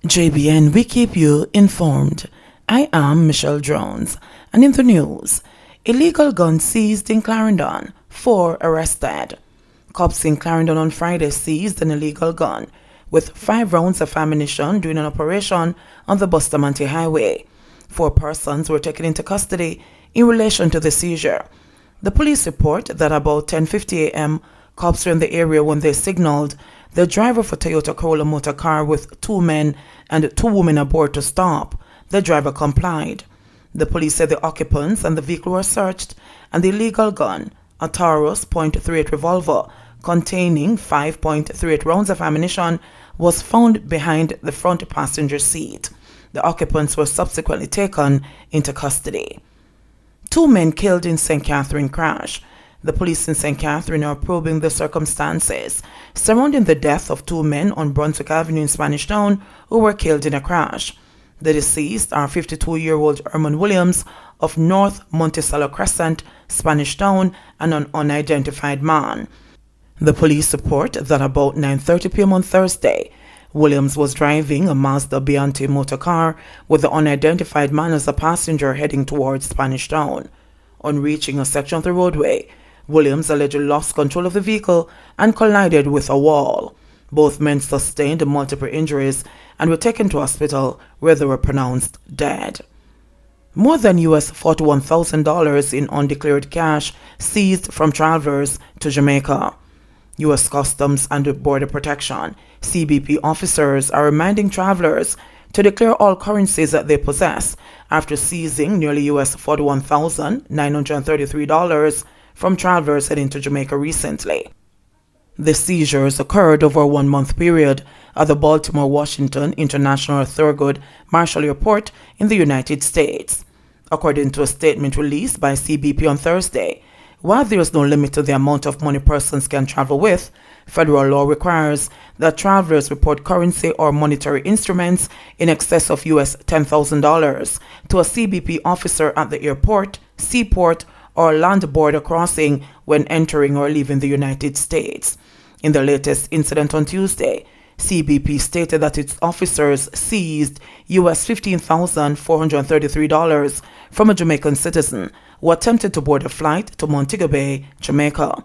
JBN, we keep you informed. I am Michelle Jones, and in the news, illegal gun seized in Clarendon, 4 arrested. Cops in Clarendon on Friday seized an illegal gun with 5 rounds of ammunition during an operation on the Bustamante Highway. 4 persons were taken into custody in relation to the seizure. The police report that about 10:50 a.m., cops were in the area when they signaled the driver of a Toyota Corolla motor car with 2 men and 2 women aboard to stop. The driver complied. The police said the occupants and the vehicle were searched, and the illegal gun, a Taurus .38 revolver containing 5.38 rounds of ammunition, was found behind the front passenger seat. The occupants were subsequently taken into custody. 2 men killed in St. Catherine crash. The police in St. Catherine are probing the circumstances surrounding the death of 2 men on Brunswick Avenue in Spanish Town who were killed in a crash. The deceased are 52-year-old Herman Williams of North Monticello Crescent, Spanish Town, and an unidentified man. The police report that about 9:30 p.m. on Thursday, Williams was driving a Mazda Bianchi motor car with the unidentified man as a passenger heading towards Spanish Town. On reaching a section of the roadway, Williams allegedly lost control of the vehicle and collided with a wall. Both men sustained multiple injuries and were taken to hospital where they were pronounced dead. More than $41,000 in undeclared cash seized from travelers to Jamaica. U.S. Customs and Border Protection (CBP) officers are reminding travelers to declare all currencies that they possess after seizing nearly $41,933 from travelers heading to Jamaica recently. The seizures occurred over a 1-month period at the Baltimore-Washington International Thurgood Marshall Airport in the United States. According to a statement released by CBP on Thursday, while there is no limit to the amount of money persons can travel with, federal law requires that travelers report currency or monetary instruments in excess of $10,000 to a CBP officer at the airport, seaport, or land border crossing when entering or leaving the United States. In the latest incident on Tuesday, CBP stated that its officers seized $15,433 from a Jamaican citizen who attempted to board a flight to Montego Bay, Jamaica.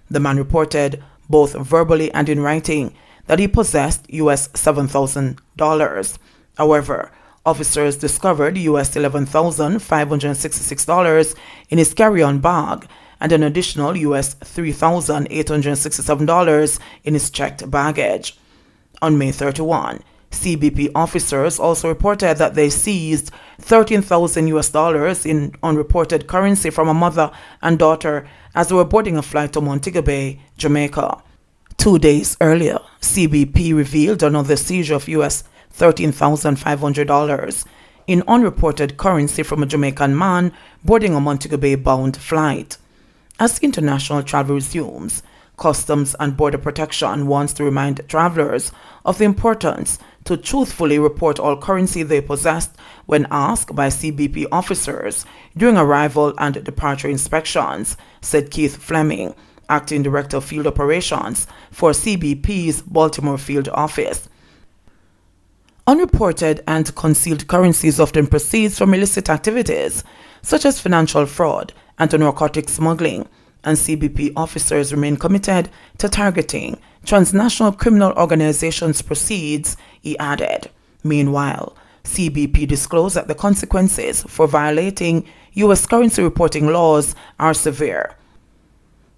The man reported, both verbally and in writing, that he possessed $7,000. However, officers discovered $11,566 in his carry-on bag and an additional $3,867 in his checked baggage. On May 31, CBP officers also reported that they seized $13,000 in unreported currency from a mother and daughter as they were boarding a flight to Montego Bay, Jamaica. 2 days earlier, CBP revealed another seizure of $13,500 in unreported currency from a Jamaican man boarding a Montego Bay-bound flight. As international travel resumes, Customs and Border Protection wants to remind travelers of the importance to truthfully report all currency they possessed when asked by CBP officers during arrival and departure inspections, said Keith Fleming, Acting Director of Field Operations for CBP's Baltimore Field Office. Unreported and concealed currencies often proceeds from illicit activities such as financial fraud and narcotic smuggling, and CBP officers remain committed to targeting transnational criminal organizations' proceeds, he added. Meanwhile, CBP disclosed that the consequences for violating U.S. currency reporting laws are severe.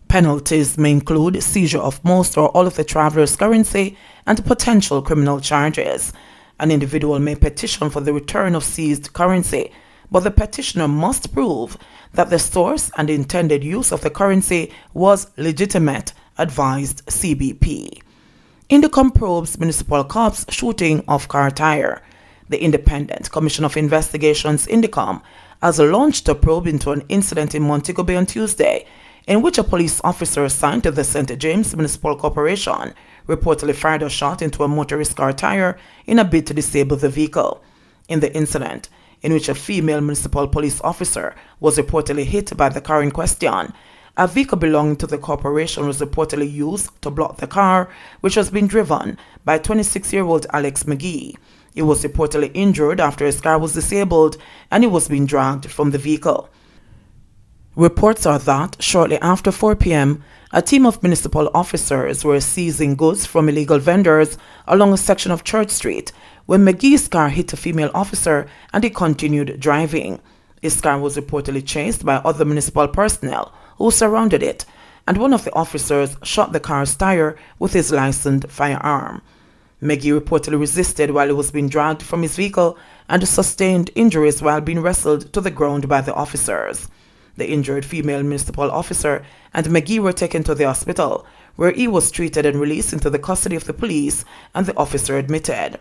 Penalties may include seizure of most or all of the traveler's currency and potential criminal charges. An individual may petition for the return of seized currency, but the petitioner must prove that the source and intended use of the currency was legitimate, advised CBP. INDECOM probes municipal cops shooting of car tire. The Independent Commission of Investigations, INDECOM, has launched a probe into an incident in Montego Bay on Tuesday in which a police officer assigned to the St. James Municipal Corporation reportedly fired a shot into a motorist's car tire in a bid to disable the vehicle. In the incident, in which a female municipal police officer was reportedly hit by the car in question, a vehicle belonging to the corporation was reportedly used to block the car, which was being driven by 26-year-old Alex McGee. He was reportedly injured after his car was disabled and he was being dragged from the vehicle. Reports are that shortly after 4 p.m., a team of municipal officers were seizing goods from illegal vendors along a section of Church Street when McGee's car hit a female officer and he continued driving. His car was reportedly chased by other municipal personnel who surrounded it, and one of the officers shot the car's tire with his licensed firearm. McGee reportedly resisted while he was being dragged from his vehicle and sustained injuries while being wrestled to the ground by the officers. The injured female municipal officer and McGee were taken to the hospital, where he was treated and released into the custody of the police, and the officer admitted.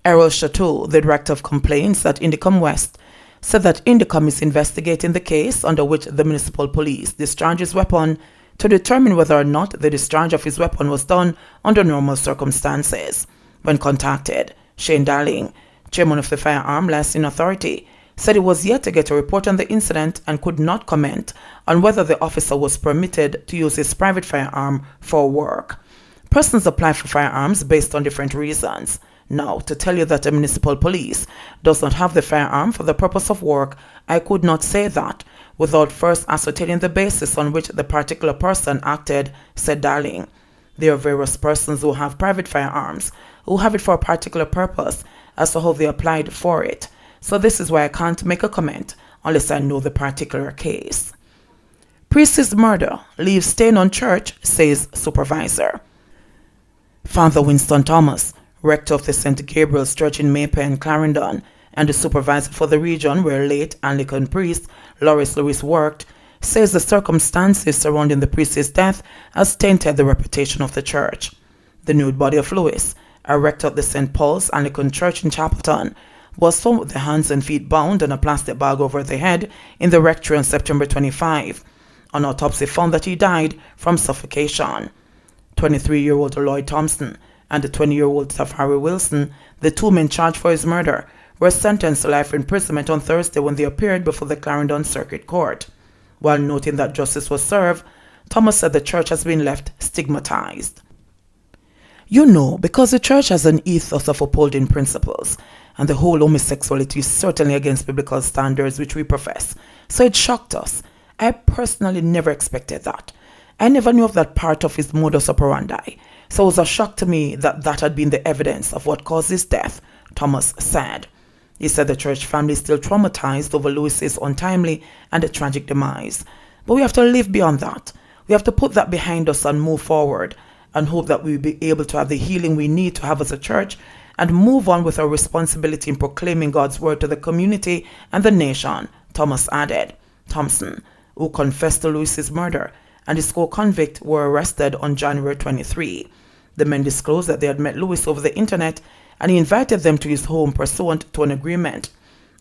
Errol Chateau, the director of complaints at INDECOM West, said that INDECOM is investigating the case under which the municipal police discharged his weapon to determine whether or not the discharge of his weapon was done under normal circumstances. When contacted, Shane Darling, chairman of the Firearm Licensing Authority, said he was yet to get a report on the incident and could not comment on whether the officer was permitted to use his private firearm for work. Persons apply for firearms based on different reasons. Now, to tell you that the municipal police does not have the firearm for the purpose of work, I could not say that without first ascertaining the basis on which the particular person acted, said Darling. There are various persons who have private firearms, who have it for a particular purpose, as to how they applied for it. So this is why I can't make a comment unless I know the particular case. Priest's murder leaves stain on church, says supervisor. Father Winston Thomas, rector of the St. Gabriel's Church in Maype and Clarendon, and the supervisor for the region where late Anglican priest Loris Lewis worked, says the circumstances surrounding the priest's death has tainted the reputation of the church. The nude body of Lewis, a rector of the St. Paul's Anglican Church in Chapelton, was found with the hands and feet bound and a plastic bag over the head in the rectory on September 25. An autopsy found that he died from suffocation. 23-year-old Lloyd Thompson and the 20-year-old Safari Wilson, the two men charged for his murder, were sentenced to life imprisonment on Thursday when they appeared before the Clarendon Circuit Court. While noting that justice was served, Thomas said the church has been left stigmatized. You know, because the church has an ethos of upholding principles, and the whole homosexuality is certainly against biblical standards which we profess. So it shocked us. I personally never expected that. I never knew of that part of his modus operandi. So it was a shock to me that that had been the evidence of what caused his death, Thomas said. He said the church family is still traumatized over Lewis's untimely and tragic demise. But we have to live beyond that. We have to put that behind us and move forward and hope that we will be able to have the healing we need to have as a church and move on with our responsibility in proclaiming God's word to the community and the nation, Thomas added. Thompson, who confessed to Lewis's murder, and his co-convict were arrested on January 23. The men disclosed that they had met Lewis over the internet and he invited them to his home pursuant to an agreement.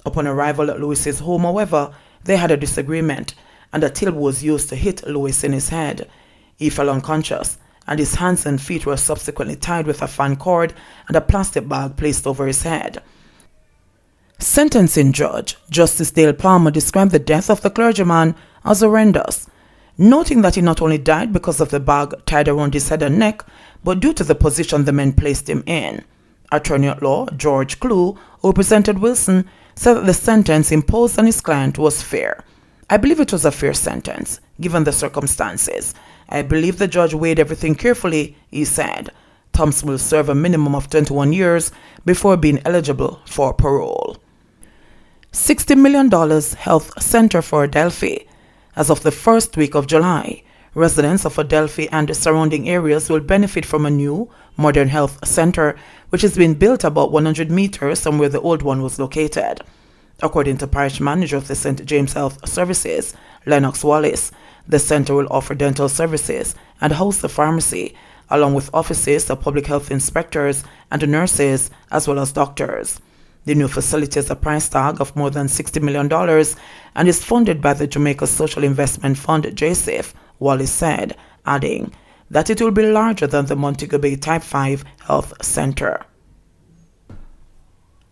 Upon arrival at Lewis's home, however, they had a disagreement and a till was used to hit Lewis in his head. He fell unconscious and his hands and feet were subsequently tied with a fan cord and a plastic bag placed over his head. Sentencing judge Justice Dale Palmer described the death of the clergyman as horrendous, noting that he not only died because of the bag tied around his head and neck, but due to the position the men placed him in. Attorney at law George Clue, who represented Wilson, said that the sentence imposed on his client was fair. I believe it was a fair sentence, given the circumstances. I believe the judge weighed everything carefully, he said. Thompson will serve a minimum of 21 years before being eligible for parole. $60 million health center for Adelphi. As of the first week of July, residents of Adelphi and the surrounding areas will benefit from a new, modern health center, which has been built about 100 meters from where the old one was located. According to parish manager of the St. James Health Services, Lennox Wallace, the center will offer dental services and host a pharmacy, along with offices of public health inspectors and nurses, as well as doctors. The new facility has a price tag of more than $60 million and is funded by the Jamaica Social Investment Fund, JSIF, Wallace said, adding that it will be larger than the Montego Bay Type 5 Health Center.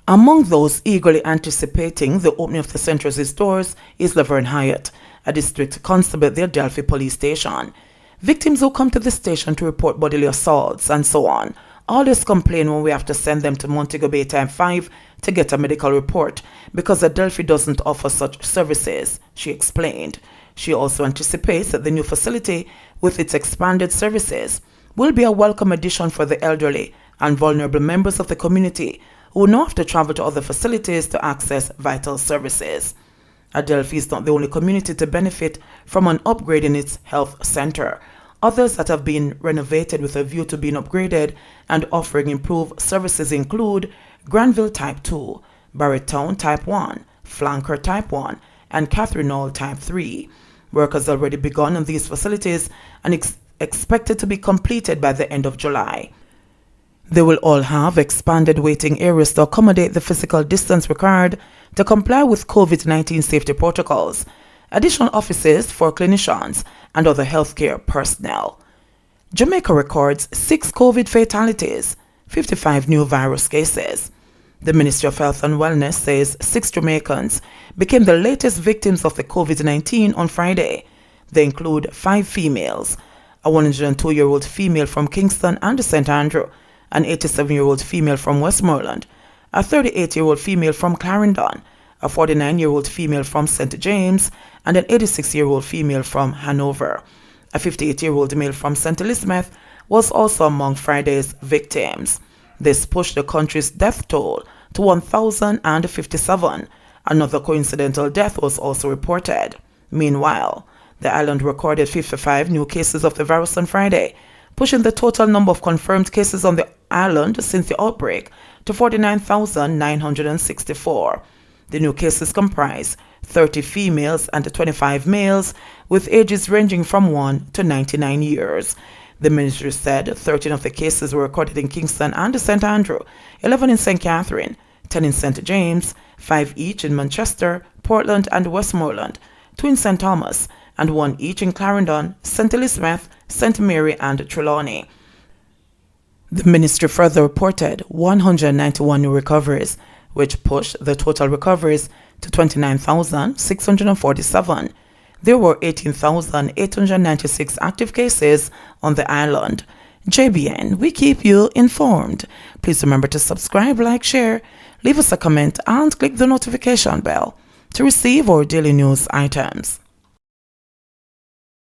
Among those eagerly anticipating the opening of the center's doors is Laverne Hyatt, a district constable at the Adelphi police station. Victims who come to the station to report bodily assaults and so on Always complain when we have to send them to Montego Bay Time 5 to get a medical report because Adelphi doesn't offer such services, she explained. She also anticipates that the new facility, with its expanded services, will be a welcome addition for the elderly and vulnerable members of the community who now have to travel to other facilities to access vital services. Adelphi is not the only community to benefit from an upgrade in its health center. Others that have been renovated with a view to being upgraded and offering improved services include Granville Type 2, Barrettown Type 1, Flanker Type 1, and Catherine Hall Type 3. Work has already begun on these facilities and expected to be completed by the end of July. They will all have expanded waiting areas to accommodate the physical distance required to comply with COVID-19 safety protocols, additional offices for clinicians and other healthcare personnel. Jamaica records 6 COVID fatalities, 55 new virus cases. The Ministry of Health and Wellness says 6 Jamaicans became the latest victims of the COVID-19 on Friday. They include 5 females, a 102-year-old female from Kingston and St. Andrew, an 87-year-old female from Westmoreland, a 38-year-old female from Clarendon, a 49-year-old female from St. James, and an 86-year-old female from Hanover. A 58-year-old male from St. Elizabeth was also among Friday's victims. This pushed the country's death toll to 1,057. Another coincidental death was also reported. Meanwhile, the island recorded 55 new cases of the virus on Friday, pushing the total number of confirmed cases on the island since the outbreak to 49,964. The new cases comprise 30 females and 25 males with ages ranging from 1 to 99 years. The ministry said 13 of the cases were recorded in Kingston and St. Andrew, 11 in St. Catherine, 10 in St. James, 5 each in Manchester, Portland, and Westmoreland, 2 in St. Thomas, and 1 each in Clarendon, St. Elizabeth, St. Mary, and Trelawney. The ministry further reported 191 new recoveries, which pushed the total recoveries to 29,647. There were 18,896 active cases on the island. JBN, we keep you informed. Please remember to subscribe, like, share, leave us a comment, and click the notification bell to receive our daily news items.